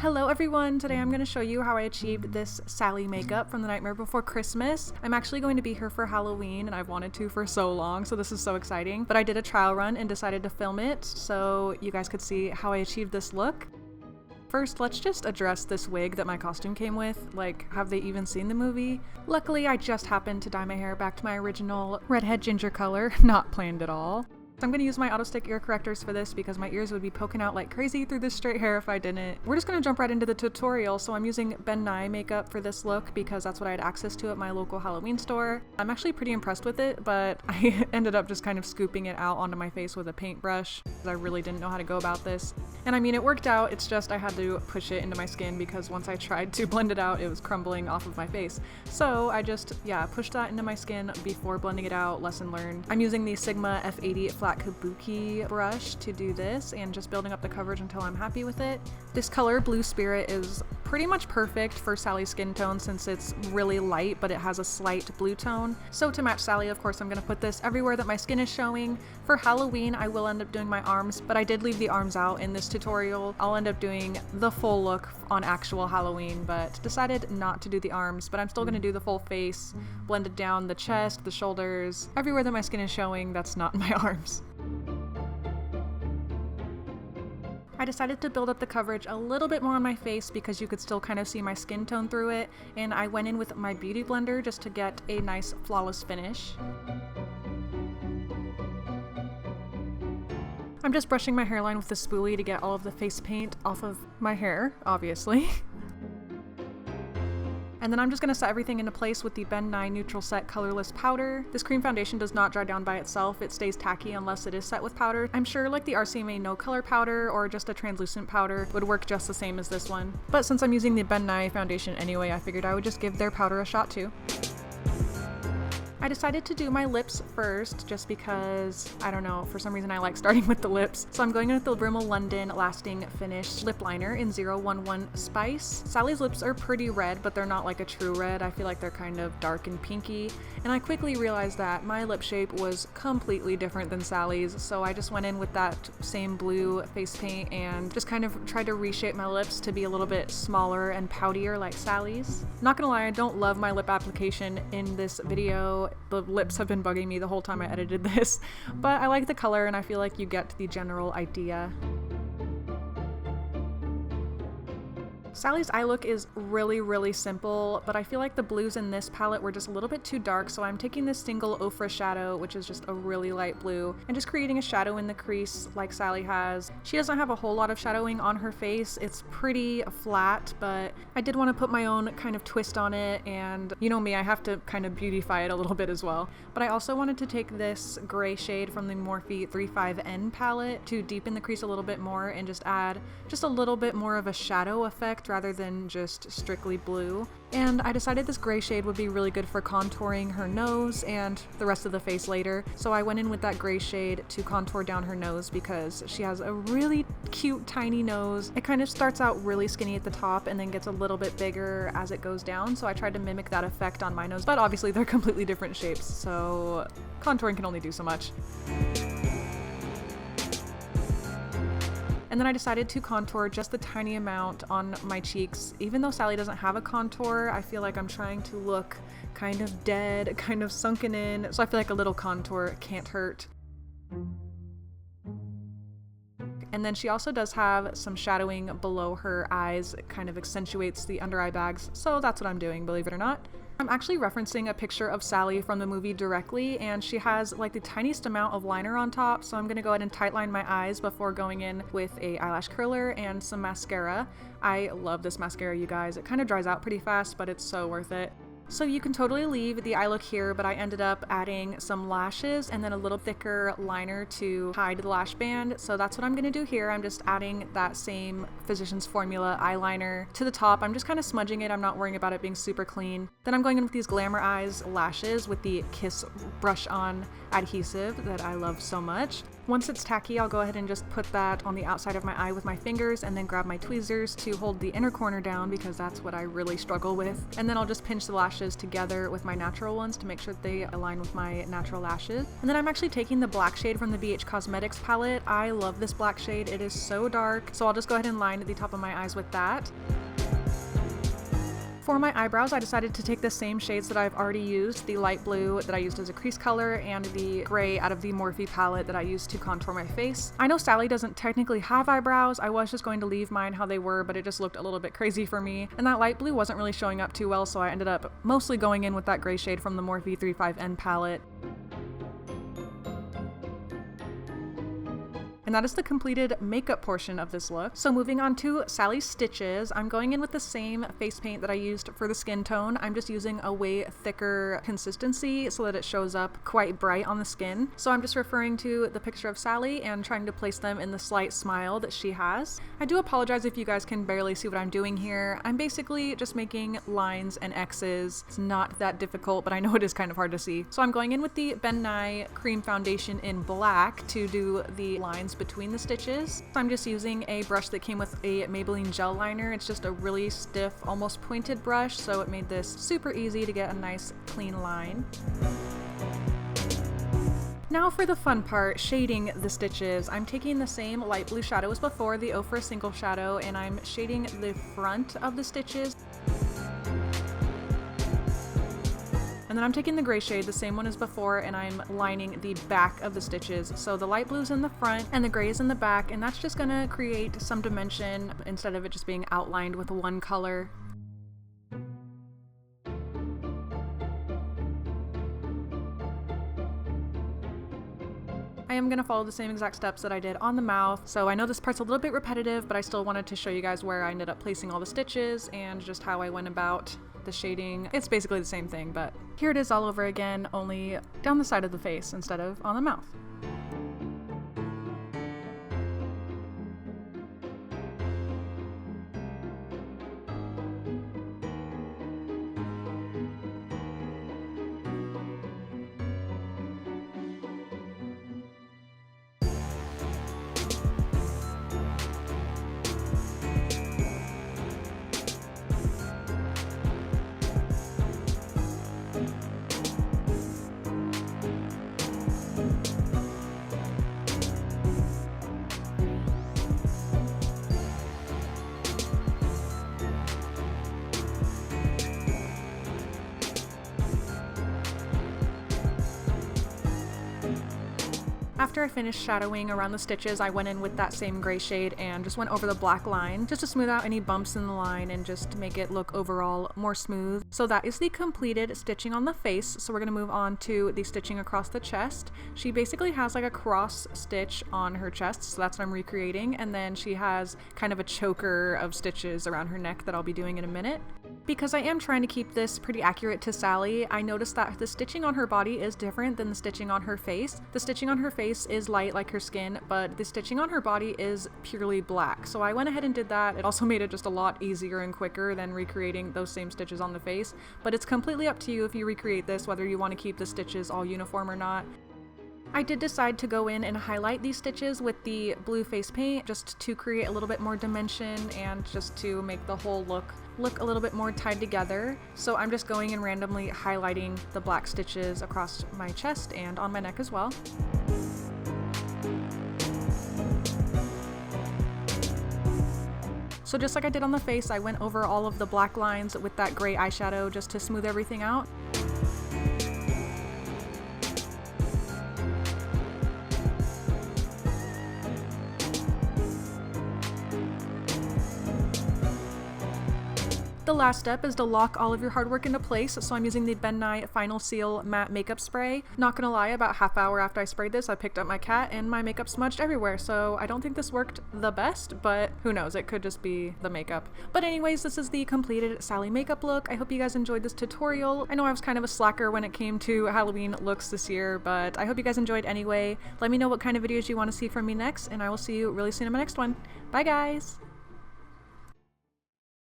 Hello everyone, today I'm going to show you how I achieved this Sally makeup from The Nightmare Before Christmas. I'm actually going to be here for Halloween and I've wanted to for so long, so this is so exciting. But I did a trial run and decided to film it so you guys could see how I achieved this look. First, let's just address this wig that my costume came with. Like, have they even seen the movie? Luckily, I just happened to dye my hair back to my original redhead ginger color, not planned at all. I'm going to use my auto stick ear correctors for this because my ears would be poking out like crazy through this straight hair if I didn't. We're just going to jump right into the tutorial. So I'm using Ben Nye makeup for this look because that's what I had access to at my local Halloween store. I'm actually pretty impressed with it, but I ended up just kind of scooping it out onto my face with a paintbrush because I really didn't know how to go about this. And I mean, it worked out. It's just I had to push it into my skin because once I tried to blend it out, it was crumbling off of my face. So I just, pushed that into my skin before blending it out. Lesson learned. I'm using the Sigma F80 flat kabuki brush to do this and just building up the coverage until I'm happy with it. This color, Blue Spirit, is pretty much perfect for Sally's skin tone since it's really light but it has a slight blue tone. So to match Sally, of course, I'm going to put this everywhere that my skin is showing. For Halloween, I will end up doing my arms, but I did leave the arms out in this tutorial. I'll end up doing the full look on actual Halloween, but decided not to do the arms, but I'm still going to do the full face, blended down the chest, the shoulders, everywhere that my skin is showing that's not my arms. I decided to build up the coverage a little bit more on my face because you could still kind of see my skin tone through it, and I went in with my beauty blender just to get a nice flawless finish. I'm just brushing my hairline with the spoolie to get all of the face paint off of my hair, obviously. And then I'm just going to set everything into place with the Ben Nye Neutral Set Colorless Powder. This cream foundation does not dry down by itself. It stays tacky unless it is set with powder. I'm sure like the RCMA No Color powder or just a translucent powder would work just the same as this one. But since I'm using the Ben Nye foundation anyway, I figured I would just give their powder a shot too. I decided to do my lips first just because, I don't know, for some reason I like starting with the lips. So I'm going in with the Rimmel London Lasting Finish Lip Liner in 011 Spice. Sally's lips are pretty red, but they're not like a true red. I feel like they're kind of dark and pinky. And I quickly realized that my lip shape was completely different than Sally's, so I just went in with that same blue face paint and just kind of tried to reshape my lips to be a little bit smaller and poutier like Sally's. Not gonna lie, I don't love my lip application in this video. The lips have been bugging me the whole time I edited this, but I like the color and I feel like you get the general idea. Sally's eye look is really simple, but I feel like the blues in this palette were just a little bit too dark, so I'm taking this single Ofra shadow, which is just a really light blue, and just creating a shadow in the crease like Sally has. She doesn't have a whole lot of shadowing on her face. It's pretty flat, but I did want to put my own kind of twist on it, and you know me, I have to kind of beautify it a little bit as well. But I also wanted to take this gray shade from the Morphe 35N palette to deepen the crease a little bit more and just add just a little bit more of a shadow effect rather than just strictly blue. And I decided this gray shade would be really good for contouring her nose and the rest of the face later. So I went in with that gray shade to contour down her nose because she has a really cute tiny nose. It kind of starts out really skinny at the top and then gets a little bit bigger as it goes down. So I tried to mimic that effect on my nose, but obviously they're completely different shapes, so contouring can only do so much. And then I decided to contour just the tiny amount on my cheeks. Even though Sally doesn't have a contour, I feel like I'm trying to look kind of dead, kind of sunken in, so I feel like a little contour can't hurt. And then she also does have some shadowing below her eyes. It kind of accentuates the under eye bags, so that's what I'm doing, believe it or not. I'm actually referencing a picture of Sally from the movie directly, and she has like the tiniest amount of liner on top, so I'm gonna go ahead and tightline my eyes before going in with a eyelash curler and some mascara. I love this mascara, you guys. It kind of dries out pretty fast, but it's so worth it. So you can totally leave the eye look here, but I ended up adding some lashes and then a little thicker liner to hide the lash band. So that's what I'm going to do here. I'm just adding that same Physicians Formula eyeliner to the top. I'm just kind of smudging it. I'm not worrying about it being super clean. Then I'm going in with these Glamour Eyez lashes with the Kiss brush on adhesive that I love so much. Once it's tacky, I'll go ahead and just put that on the outside of my eye with my fingers and then grab my tweezers to hold the inner corner down because that's what I really struggle with. And then I'll just pinch the lashes together with my natural ones to make sure that they align with my natural lashes. And then I'm actually taking the black shade from the BH Cosmetics palette. I love this black shade. It is so dark. So I'll just go ahead and line the top of my eyes with that. For my eyebrows, I decided to take the same shades that I've already used, the light blue that I used as a crease color and the gray out of the Morphe palette that I used to contour my face. I know Sally doesn't technically have eyebrows. I was just going to leave mine how they were, but it just looked a little bit crazy for me. And that light blue wasn't really showing up too well, so I ended up mostly going in with that gray shade from the Morphe 35N palette. And that is the completed makeup portion of this look. So moving on to Sally's stitches, I'm going in with the same face paint that I used for the skin tone. I'm just using a way thicker consistency so that it shows up quite bright on the skin. So I'm just referring to the picture of Sally and trying to place them in the slight smile that she has. I do apologize if you guys can barely see what I'm doing here. I'm basically just making lines and X's. It's not that difficult, but I know it is kind of hard to see. So I'm going in with the Ben Nye Cream Foundation in black to do the lines between the stitches. I'm just using a brush that came with a Maybelline gel liner. It's just a really stiff, almost pointed brush, so it made this super easy to get a nice clean line. Now for the fun part, shading the stitches. I'm taking the same light blue shadow as before, the Ofra single shadow, and I'm shading the front of the stitches. And then I'm taking the gray shade, the same one as before, and I'm lining the back of the stitches. So the light blue's in the front and the gray is in the back, and that's just gonna create some dimension instead of it just being outlined with one color. I am going to follow the same exact steps that I did on the mouth. So I know this part's a little bit repetitive, but I still wanted to show you guys where I ended up placing all the stitches and just how I went about the shading. It's basically the same thing, but here it is all over again, only down the side of the face instead of on the mouth. After I finished shadowing around the stitches, I went in with that same gray shade and just went over the black line just to smooth out any bumps in the line and just make it look overall more smooth. So that is the completed stitching on the face. So we're going to move on to the stitching across the chest. She basically has like a cross stitch on her chest, so that's what I'm recreating. And then she has kind of a choker of stitches around her neck that I'll be doing in a minute. Because I am trying to keep this pretty accurate to Sally, I noticed that the stitching on her body is different than the stitching on her face. The stitching on her face is light like her skin, but the stitching on her body is purely black. So I went ahead and did that. It also made it just a lot easier and quicker than recreating those same stitches on the face. But it's completely up to you if you recreate this, whether you want to keep the stitches all uniform or not. I did decide to go in and highlight these stitches with the blue face paint just to create a little bit more dimension and just to make the whole look a little bit more tied together. So I'm just going and randomly highlighting the black stitches across my chest and on my neck as well. So just like I did on the face, I went over all of the black lines with that gray eyeshadow just to smooth everything out. The last step is to lock all of your hard work into place, so I'm using the Ben Nye Final Seal Matte Makeup Spray. Not gonna lie, about half hour after I sprayed this, I picked up my cat and my makeup smudged everywhere, so I don't think this worked the best, but who knows, it could just be the makeup. But anyways, this is the completed Sally makeup look. I hope you guys enjoyed this tutorial. I know I was kind of a slacker when it came to Halloween looks this year, but I hope you guys enjoyed anyway. Let me know what kind of videos you want to see from me next, and I will see you really soon in my next one. Bye guys!